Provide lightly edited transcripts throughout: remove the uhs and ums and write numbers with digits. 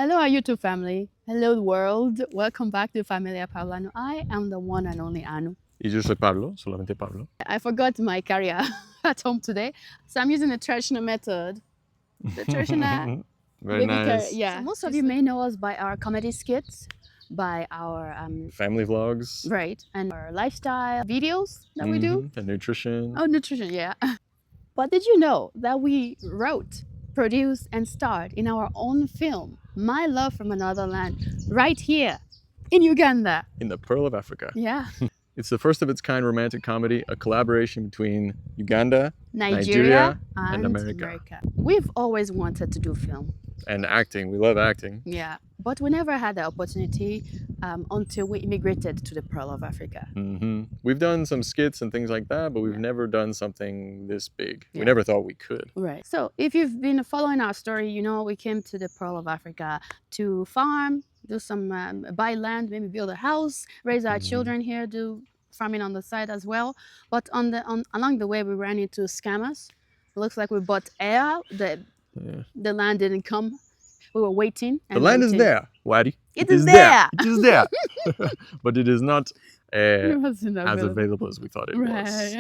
Hello, our YouTube family. Hello, world. Welcome back to Familia Pablanu. I am the one and only Anu. Y yo soy Pablo, solamente Pablo. I forgot my carrier at home today, so I'm using the traditional method. The traditional Very nice. yeah. So most of you may know us by our comedy skits, by our Family vlogs. right, and our lifestyle videos that we do. And nutrition. Oh, nutrition, yeah. But did you know that we wrote, produced, and starred in our own film, My Love from Another Land, right here in Uganda? In the Pearl of Africa. Yeah. It's the first of its kind romantic comedy, a collaboration between Uganda, Nigeria and America. We've always wanted to do film. And acting. We love acting. Yeah. But we never had the opportunity until we immigrated to the Pearl of Africa. We've done some skits and things like that, but we've never done something this big. Yeah. We never thought we could. Right. So if you've been following our story, you know we came to the Pearl of Africa to farm, do some buy land, maybe build a house, raise our children here, do farming on the side as well. But along the way, we ran into scammers. It looks like we bought air. The land didn't come. We were waiting. The land is there, Waddy. It is there. It is there. But it is not It wasn't as available as we thought it was.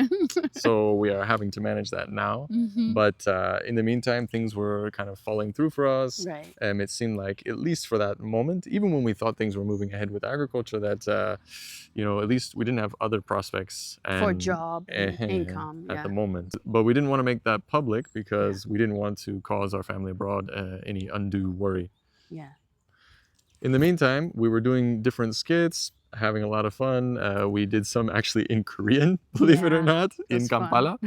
So we are having to manage that now. But in the meantime, things were kind of falling through for us. Right. It seemed like, at least for that moment, even when we thought things were moving ahead with agriculture, that at least we didn't have other prospects for job and income at the moment. But we didn't want to make that public because we didn't want to cause our family abroad any undue worry. Yeah. In the meantime, we were doing different skits, having a lot of fun. We did some actually in Korean, believe it or not, in Kampala,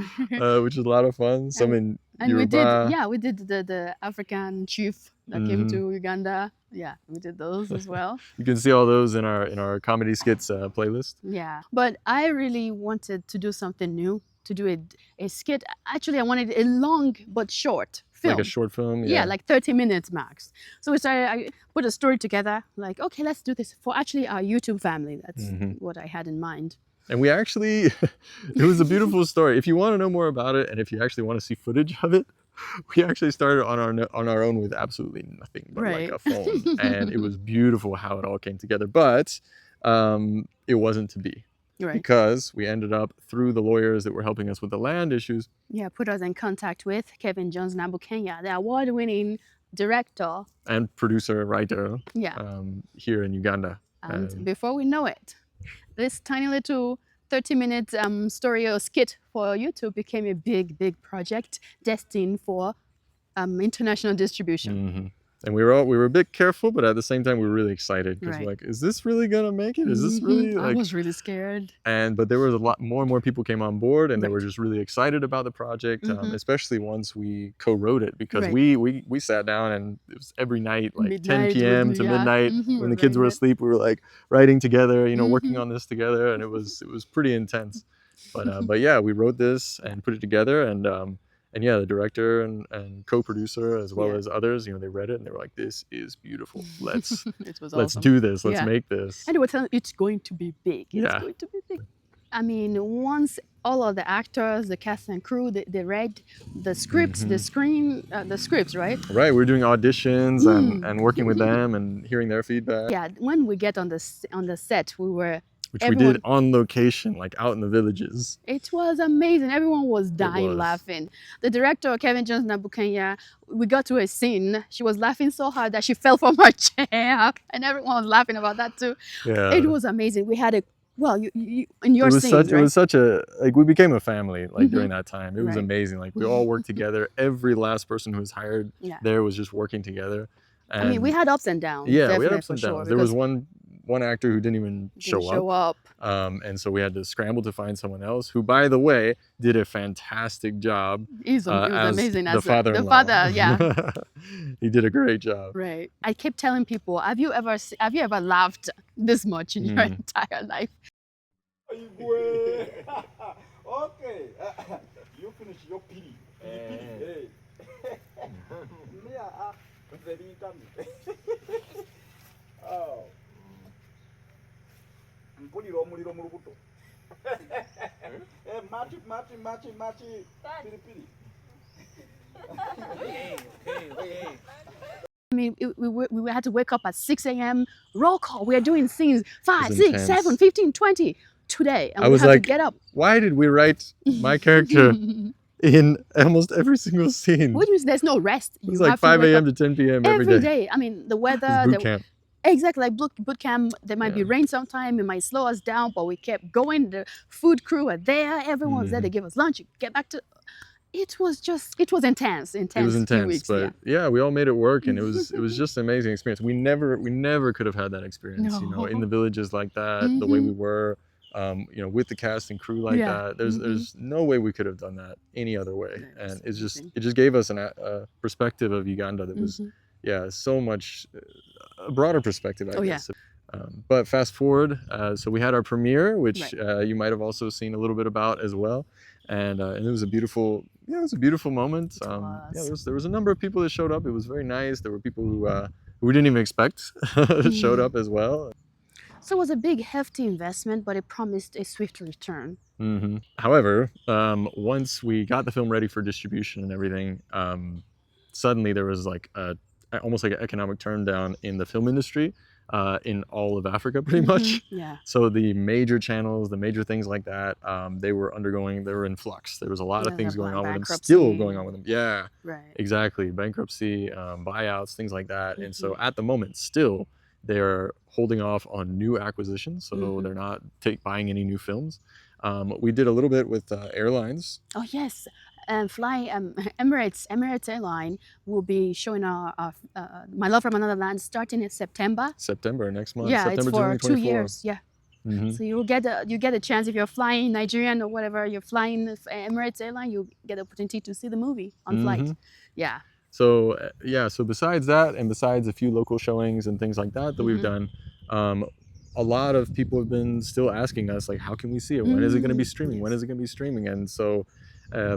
which is a lot of fun. Some in Yoruba. We did the African chief that came to Uganda. Yeah, we did those as well. You can see all those in our comedy skits playlist. Yeah, but I really wanted to do something new, to do a skit. Actually, I wanted a long but short film. Like a short film? Yeah, like 30 minutes max. So I put a story together, like, okay, let's do this for actually our YouTube family. That's what I had in mind. And we actually, it was a beautiful story. If you want to know more about it, and if you actually want to see footage of it, we actually started on our own with absolutely nothing but like a phone. And it was beautiful how it all came together. But it wasn't to be. Right. Because we ended up, through the lawyers that were helping us with the land issues. Yeah, put us in contact with Kevin Jones Nabukenya, the award-winning director. And producer, writer. Yeah. Here in Uganda. And before we know it, this tiny little 30-minute story or skit for YouTube became a big, big project destined for international distribution. And we were a bit careful, but at the same time, we were really excited because we're like, is this really gonna make it? Is this really like... I was really scared. But there was a lot more and more people came on board, and they were just really excited about the project, especially once we co-wrote it, because we sat down and it was every night, like midnight, 10 p.m. to midnight, when the kids were asleep, we were like writing together, working on this together, and it was pretty intense. But yeah, we wrote this and put it together, and yeah, the director and co-producer, as well as others, they read it and they were like, "This is beautiful. Let's do this. Let's make this." And they were telling, "It's going to be big. It's going to be big." I mean, once all of the actors, the cast and crew, they read the scripts, the scripts, right? Right. We're doing auditions and working with them and hearing their feedback. Yeah. When we get on the set, which we did on location, like out in the villages. It was amazing. Everyone was dying laughing. The director, Kevin Jones Nabukenya, we got to a scene. She was laughing so hard that she fell from her chair. And everyone was laughing about that too. Yeah. It was amazing. We had you in your scene, right? It was such a, we became a family, during that time. It was amazing. We all worked together. Every last person who was hired there was just working together. And, I mean, we had ups and downs. Yeah, we had ups and downs. There was one actor who didn't even show up. And so we had to scramble to find someone else who, by the way, did a fantastic job. He was amazing as the father-in-law. The father, yeah. He did a great job. Right. I kept telling people, have you ever laughed this much in your entire life? Okay. You finish your pity. Hey. Oh. Mpulira omuliro mu lubuto. Machi piripiri. mean, we had to wake up at 6 a.m. Roll call. We are doing scenes 5, 6, intense. 7, 15, 20 today. And I we was have like, to get up. why did we write my character in almost every single scene? Which means there's no rest. It was like 5 a.m. to 10 p.m. every day. I mean, the It weather. was boot camp. Exactly, like boot camp. There might be rain sometime. It might slow us down, but we kept going. The food crew are there. Everyone was there to give us lunch. You get back to. It was intense. It was intense, few weeks, but yeah, we all made it work, and it was just an amazing experience. We never could have had that experience, you know, in the villages like that, the way we were, you know, with the cast and crew like that. There's no way we could have done that any other way, and it just gave us a perspective of Uganda that was, so much a broader perspective, I guess. But fast forward, so we had our premiere, which you might have also seen a little bit about as well, and it was a beautiful, it was a beautiful moment. There was a number of people that showed up. It was very nice. There were people who we didn't even expect showed up as well. So it was a big, hefty investment, but it promised a swift return. However, once we got the film ready for distribution and everything, suddenly there was like almost like an economic turndown in the film industry in all of Africa, pretty much. So the major channels, the major things like that, they were in flux. There was a lot of things going on with them, still going on with them. Yeah, exactly. Bankruptcy, buyouts, things like that. And so at the moment, still, they're holding off on new acquisitions. So they're not buying any new films. We did a little bit with airlines. Oh, yes. Emirates Airline will be showing our My Love from Another Land starting in September. September next month. Yeah, September it's for 2 years. Yeah. So you get a chance if you're flying Nigerian or whatever, you're flying Emirates Airline, you get the opportunity to see the movie on flight. Yeah. So so besides that, and besides a few local showings and things like that we've done, a lot of people have been still asking us, like, how can we see it? When is it going to be streaming? When is it going to be streaming? And so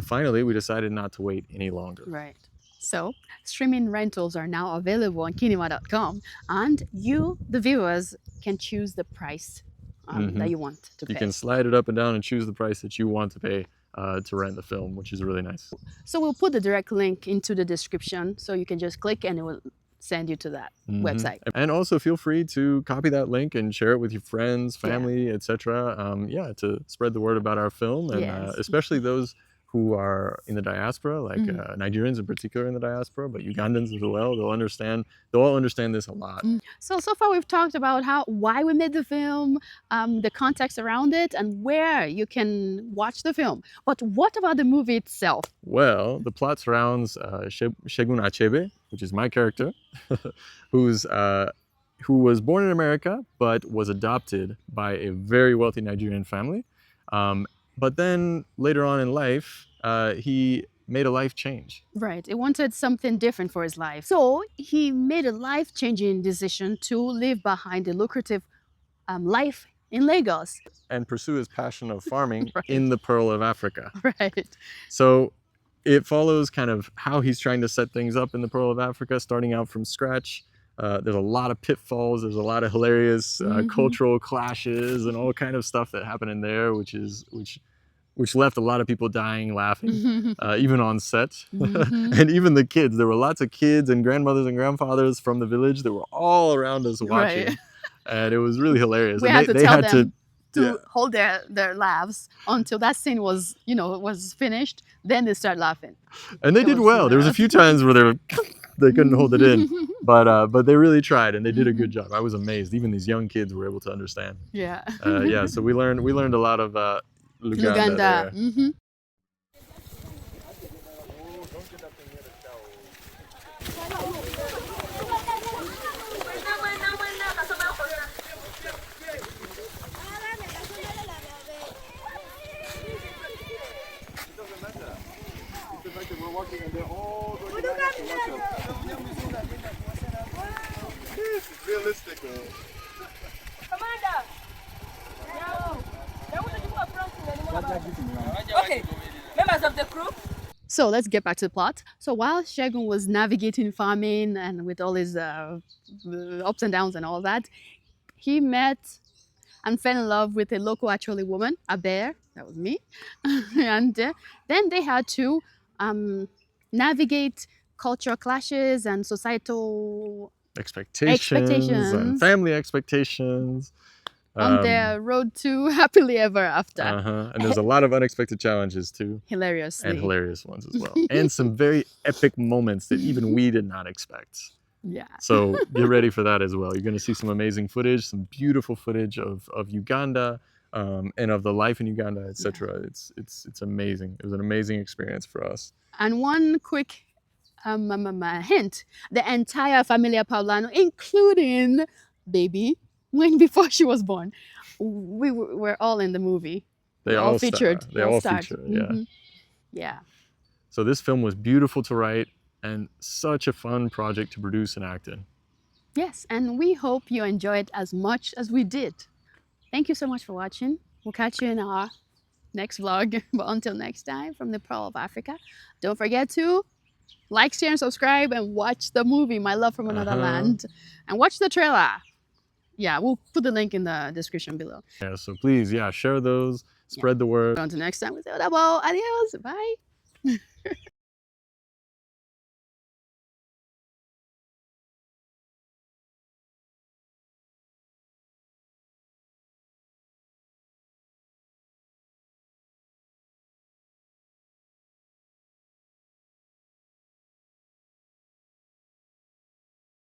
finally, we decided not to wait any longer. Right. So streaming rentals are now available on kinema.com, and you, the viewers, can choose the price that you want to pay. You can slide it up and down and choose the price that you want to pay to rent the film, which is really nice. So we'll put the direct link into the description, so you can just click and it will send you to that website. And also feel free to copy that link and share it with your friends, family, etc. To spread the word about our film, and especially those who are in the diaspora, like Nigerians in particular in the diaspora, but Ugandans as well. They'll all understand this a lot. So far we've talked about why we made the film, the context around it, and where you can watch the film. But what about the movie itself? Well, the plot surrounds Segun Achebe, which is my character, who was born in America, but was adopted by a very wealthy Nigerian family. But then later on in life, he made a life change. Right. He wanted something different for his life. So he made a life-changing decision to leave behind a lucrative life in Lagos. And pursue his passion of farming in the Pearl of Africa. Right. So it follows kind of how he's trying to set things up in the Pearl of Africa, starting out from scratch. There's a lot of pitfalls. There's a lot of hilarious cultural clashes and all kind of stuff that happened in there, which left a lot of people dying laughing, even on set. And even the kids. There were lots of kids and grandmothers and grandfathers from the village that were all around us watching. And it was really hilarious. We and had to tell them to hold their laughs until that scene was finished. Then they start laughing. And they did well. There was a few times where they couldn't hold it in, but they really tried, and they did a good job. I was amazed. Even these young kids were able to understand. Yeah. So we learned a lot of Luganda. Realistic. Okay, members of the crew. So let's get back to the plot. So while Segun was navigating farming and with all his ups and downs and all that, he met and fell in love with a local actually woman, a bear, that was me. And then they had to navigate cultural clashes and societal expectations and family expectations. On their road to happily ever after. And there's a lot of unexpected challenges too. Hilariously. And hilarious ones as well. And some very epic moments that even we did not expect. Yeah. So get ready for that as well. You're going to see some amazing footage, some beautiful footage of Uganda and of the life in Uganda, etc. It's amazing. It was an amazing experience for us. And one quick hint: the entire Familia Pablanu, including baby, before she was born, we were all in the movie. They all featured. They all featured. Yeah. Yeah. So this film was beautiful to write and such a fun project to produce and act in. Yes, and we hope you enjoyed as much as we did. Thank you so much for watching. We'll catch you in our next vlog. But until next time, from the Pearl of Africa, don't forget to like, share, and subscribe, and watch the movie My Love from Another Land, and watch the trailer. Yeah, we'll put the link in the description below. Yeah, so please, share those, spread the word. Until next time, with Adios. Bye.